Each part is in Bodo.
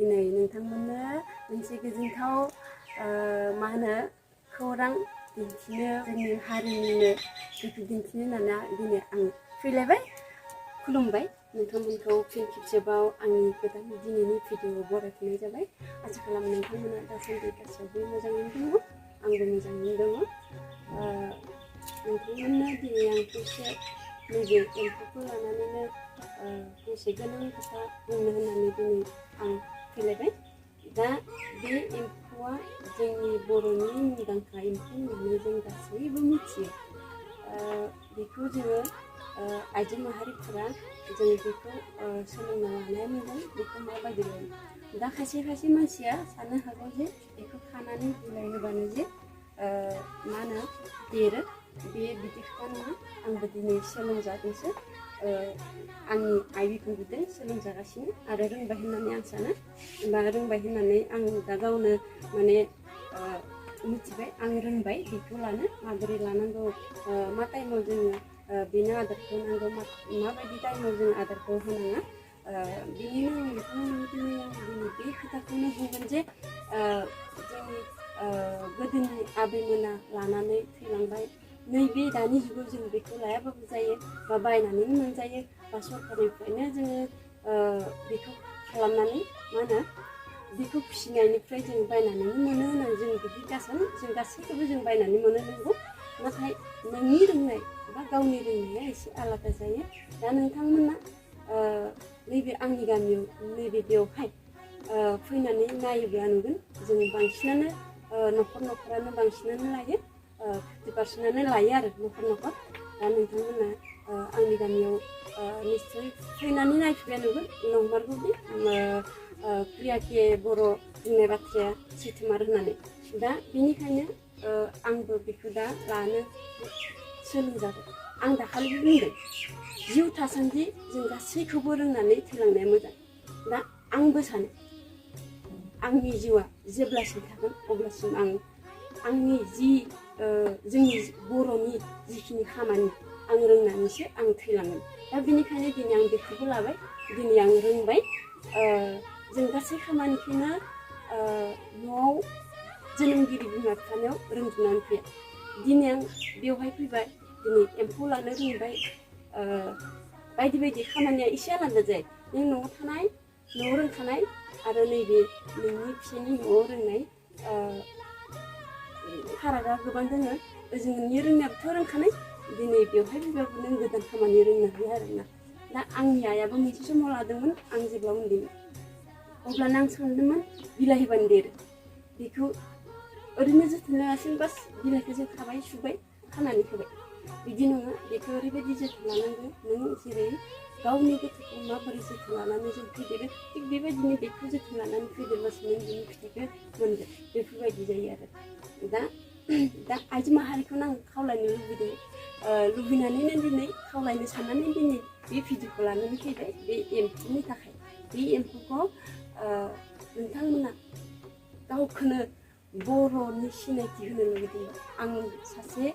दिनै नोंथांमोननो मोनसे गोजोनथाव मा होनो खौरां दिन्थिनो जोंनि हारिनिनो बेखौ दिन्थिनो होननानै दिनै आं फैलायबाय खुलुमबाय नोंथांमोनखौ फिन खेबसेबाव आंनि गोदान दिनैनि भिडिअ बरायफिननाय जाबाय आसा खालामो नोंथांमोना दासान्दि गासैबो मोजाङैनो दङ आंबो मोजाङैनो दङ नोंथांमोननो दिनै आं फंसे नैबे एम्फौखौ लानानैनो फंसे गोनां खोथा बुंनो होननानै दिनै आं फैलायबाय दा बे एम्फौआ जोंनि बर'नि मुंदांखा एम्फौ होननानै जों गासैबो मिथियो बेखौ जोङो आइजो माहारिफोरा जों बेखौ सोलोंना लानाया मोजां बेखौ माबायदि लायो दा खायसे खायसे मानसिया साननो हागौ जे बेखौ खानानै बिलाइ होबानो जे मा होनो देरो बे बिदि खोथा नङा आंबो दिनै सोलोंजादोंसो आंनि आइ बिखुनजोजों सोलोंजागासिनो आरो रोंबाय होननानै आं सानो बा रोंबाय होननानै आं दा गावनो माने मिथिबाय आं रोंबाय बेखौ लानो माबोरै लानांगौ मा टाइमाव जोङो बेनो आदारखौ नांगौ माबायदि टाइमाव जों आदारखौ होनाङा बिनिनो आं दिनै बे खोथाखौनो बुंगोन जे जोंनि गोदोनि आबैमोना लानानै थैलांबाय नैबे दानि जुगाव जों बेखौ लायाबाबो जायो बा बायनानैनो मोनजायो बा सरकारनिफ्रायनो जोङो बेखौ खालामनानै मा होनो बेखौ फिसिनायनिफ्राय जों बायनानैनो मोनो होननानै जों बिदि गासैबो जों गासैखौबो जों बायनानै मोनो नंगौ नाथाय नोंनि रोंनाय बा गावनि रोंनाया एसे आलादा जायो दा नोंथांमोना नैबे आंनि गामियाव नैबे बेवहाय फैनानै नायोब्ला नुगोन जों बांसिनानो न'खरानो बांसिनानो लायो 50% लायो आरो न'खर दा नोंथांमोना आंनि गामियाव निश्चय फैनानै नायफैया नुगोन नंमारगौ दे प्रियाके बर' बुंनाय बाथ्राया सैथोमार होननानै दा बेनिखायनो आंबो बेखौ दा लानो सोलोंजाबाय आं दाखालि बुंदों जिउ थासान्दि जों गासैखौबो रोंनानै थैलांनाया मोजां दा आंबो सानो आंनि जिउआ जेब्लासिम थागोन अब्लासिम आंनि जि जोंनि बर'नि जिखिनि खामानि आं रोंनानैसो आं थैलांगोन दा बेनिखायनो दिनै आं बेखौबो लाबाय दिनै आं रोंबाय जों गासै खामानिखौनो न'आव जोनोमगिरि बिमा बिफानियाव रोंजोबनानै फैया दिनै आं बेवहाय फैबाय दिनै एम्फौ लानो रोंबाय बायदि बायदि खामानिया एसे आलादा जायो नों न'आव थानाय न'आव रोंखानाय आरो नैबे नोंनि फिसायनि न'आव रोंनाय फारागा गोबां दङ जोंनि रोंनायाबोथ' रोंखानाय दिनै बेवहाय फैबाबो नों गोदान खामानि रोंनो हायो आरोना दा आंनि आइयाबो मोनसे समाव लादोंमोन आं जेब्ला उन्दैमोन अब्लानो आं सानदोंमोन बिलाइ होबानो देरो बेखौ ओरैनो जोथोन लायासिनो बास बिलाइखौ जों खाबाय सुबाय खानानै होबाय बिदि नङा बेखौ ओरैबायदि जोथोन लानांगौ नों जेरै गावनि गथ'खौ माबोरै जोथोन लानानै जों फेदेरो थिग बेबायदिनो बेखौ जोथोन लानानै फेदेरबासो नों बिनि फिथाइखौ मोनगोन बेफोरबायदि जायो आरो दा आइजो माहारिखौनो आं खावलायनो लुबैनानैनो दिनै खावलायनो साननानै दिनै बे भिडिअखौ लानानै फैबाय बे एम्फौनि थाखाय बे एम्फौखौ नोंथांमोना गावखौनो बर'नि सिनायथि होनो लुबैदोंबा आं सासे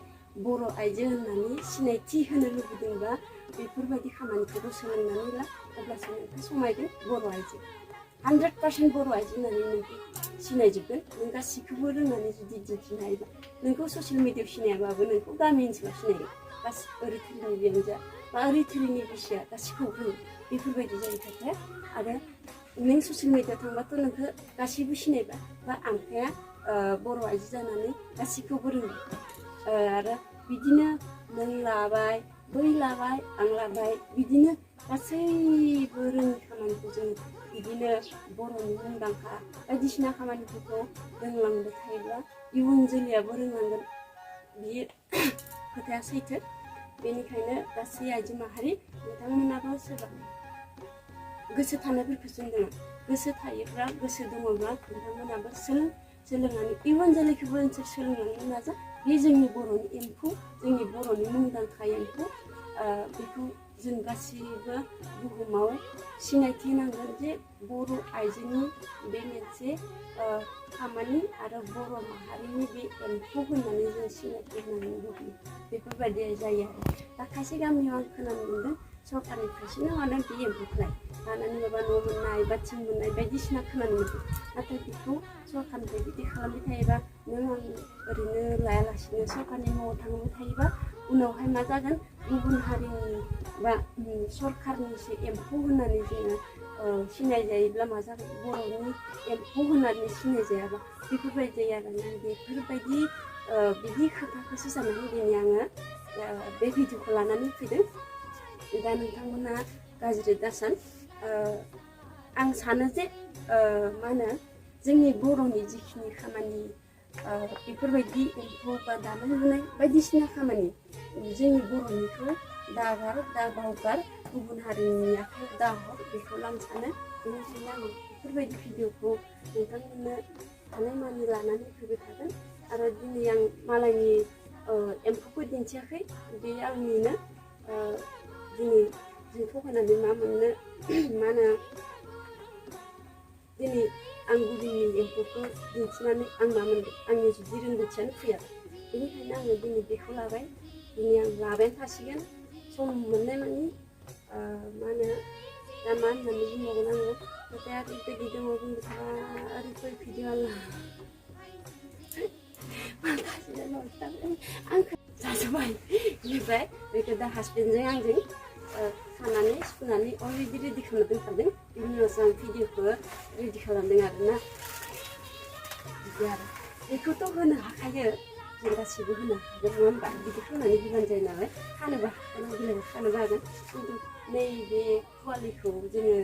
बर' आइजो होननानै सिनायथि होनो लुबैदोंबा बेफोरबायदि खामानिखौबो सोलोंनानै ला अब्लासो नोंखौ समायगोन बर' आइजो 100% बर' आइजो होननानै नोंखौ सिनायजोबगोन नों गासैखौबो रोंनानै जुदि दिन्थिनो हायोबा नोंखौ ससियेल मिडियायाव सिनायाबाबो नोंखौ गामि ओनसोलाव सिनायगोन गासिबो ओरै थैलांबियानो जा बा ओरै थैलिनि बिसिया गासैखौबो रोङो बेफोरबायदि जायो खोथाया आरो नों ससियेल मिडियायाव थांबाथ' नोंखौ गासैबो सिनायबा बा आमखाया बर' आइजो जानानै गासैखौबो रोङो आरो बिदिनो नों लाबाय बै लाबाय आं लाबाय बिदिनो गासैबो रोङि खामानिखौ जों बिदिनो बर'नि मुंदांखा बायदिसिना खामानिफोरखौ रोंलांबाय थायोब्ला इयुन जोलैयाबो रोंलांगोन बियो खोथाया सैथो बेनिखायनो गासै आइजो माहारि नोंथांमोनाबो सोरबा गोसो थानायफोरखौ जों दङ गोसो थायोब्ला गोसो दङब्ला नोंथांमोनाबो सोलोंनानै इयुन जोलैखौबो नोंसोर सोलोंलांनो नाजा बे जोंनि बर'नि एम्फौ जोंनि बर'नि मुंदांखा एम्फौ बेखौ जों गासैबो बुहुमाव सिनायथि होनांगोन जे बर' आइजोनि बे मोनसे खामानि आरो बर' माहारिनि बे एम्फौ होननानै जों सिनायथि होनांगोन लुबैयो बेफोरबायदि जायो आरो दा खायसे गामियाव आं खोनानो मोनदों सरकारनिफ्रायसो मानो बे एम्फौखौलाय लानानै माबा न' मोननाय बा थिं मोननाय बायदिसिना खोनानो मोनदों। नाथाय बेखौ सरखारनिफ्राय बिदि खालामबाय थायोबा नों आं ओरैनो लायालासिनो सरखारनि न'आव थांबाय थायोबा उनावहाय मा जागोन गुबुन हारिनि बा सरखारनिसो एम्फौ होननानै जोङो सिनाय जायोब्ला मा जागोन बर'नि एम्फौ होननानै सिनाय जायाबा बेफोरबायदि आरोना बेफोरबायदि बिदि खोथाखौसो साननानै दिनै आङो बे भिडिअखौ लानानै फैदों। दा नोंथांमोना गाज्रि दासान आं सानो जे मा होनो जोंनि बर'नि जिखिनि खामानि बेफोरबायदि एम्फौ बा दानाय लुनाय बायदिसिना खामानि जोंनि बर'निखौ दागार दा बावगार गुबुन हारिनि आखाइयाव दा हर बेखौ आं सानो। बेनिखायनो आं बेफोरबायदि भिडिअखौ नोंथांमोननो हानायमानि लानानै फैबाय थागोन। आरो दिनै आं मालायनि एम्फौखौ दिन्थियाखै बे आंनिनो दिनै जों थगायनानै मा मोननो मा होनो दिनै आं गुबुननि एम्फौखौ दिन्थिनानै आं मा मोनगोन आंनि जुदि रोंगौथियानो फैया बेनिखायनो आङो दिनै बेखौ लाबाय। दिनै आं लाबायानो थासिगोन सम मोननाय मानि मा होनो दा मा होननानै बुंबावगोन आङो खोथाया ओरैबायदि दङ बुंनो थाङा ओरैबायदि भिडिअ आं जाजोब्बाय बेनिफ्राय बेखौ दा हासबेन्डजों आंजों सानानै सुनानै अलरेडि रेडि खालामना दोनखादों। बेनि उनावसो आं भिडिअखौ रेडि खालामदों आरोना बिदि आरो बेखौथ' होनो हाखायो जों गासिबो होनो हागोन नङा होमबा बिदि खालामनानै होबानो जायो नालाय खानोबो हागोन बिलाइ खानोबो हागोन खिन्थु नैबे फुवालिखौ जोङो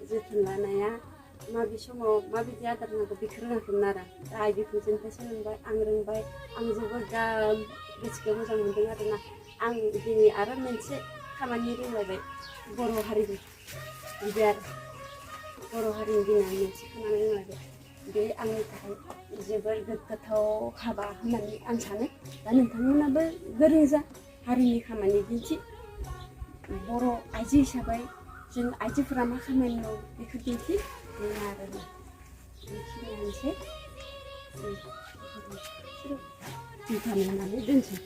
जोथोन लानाया माबे समाव माबायदि आदार होनांगौ बेखौ रोङाखैमोन आरो दा आइ बिखुनजोनिफ्रायसो मोनबाय आं रोंबाय आं जोबोद दा गोसोखौ मोजां मोनदों आरोना। आं दिनै आरो मोनसे खामानि रोंलायबाय बर' हारिनि बिदि आरो बर' हारिनि दिनै आं मोनसे खामानि रोंलायबाय बे आंनि थाखाय जोबोर गोग्गाथाव हाबा होननानै आं सानो। दा नोंथांमोनाबो गोरों जा हारिनि खामानि दिन्थि बर' आइजो हिसाबै जों आइजोफोरा मा खामानि मावो बेखौ दिन्थि बेनो आरोना बेखिनियानोसै होननानै दोनसै।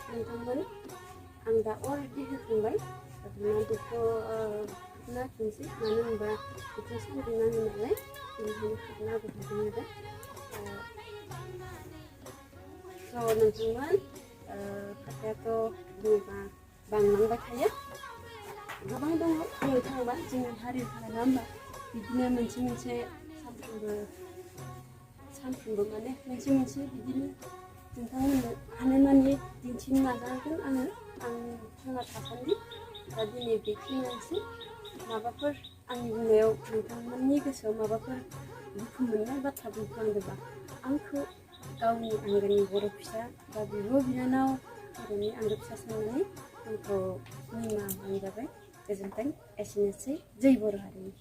नोंथांमोन आं दा अलरेडि होखांबाय ना बेखौ खोबना होफिनसै मानो होनबा बेखौ सान्दुं नाङो नालाय बेनिखायनो खोबना होबाय थादों आरो स' नोंथांमोन खोथायाथ' बुङोबा बांलांबाय थायो गोबां दङ बुंनो थाङोबा जोंनि हारिफ्रा नङा होमबा बिदिनो मोनसे सानफ्रोमबो माने मोनसे बिदिनो नोंथांमोननो हानायमानि दिन्थिनो नाजागोन आङो आं थांना थासान्दि दा दिनै बेखिनियानोसै माबाफोर आंनि बुंनायाव नोंथांमोननि गोसोआव माबाफोर दुखु मोननाय बाथ्रा बुंफ्लांदोंबा आंखौ गावनि आंगोनि बर' फिसा बा बिब' बिनानाव बर'नि आंगो फिसा साननानै आंखौ निमाहा होबानो जाबाय। गोजोन्थों एसेनोसै जै बर' हारिनि।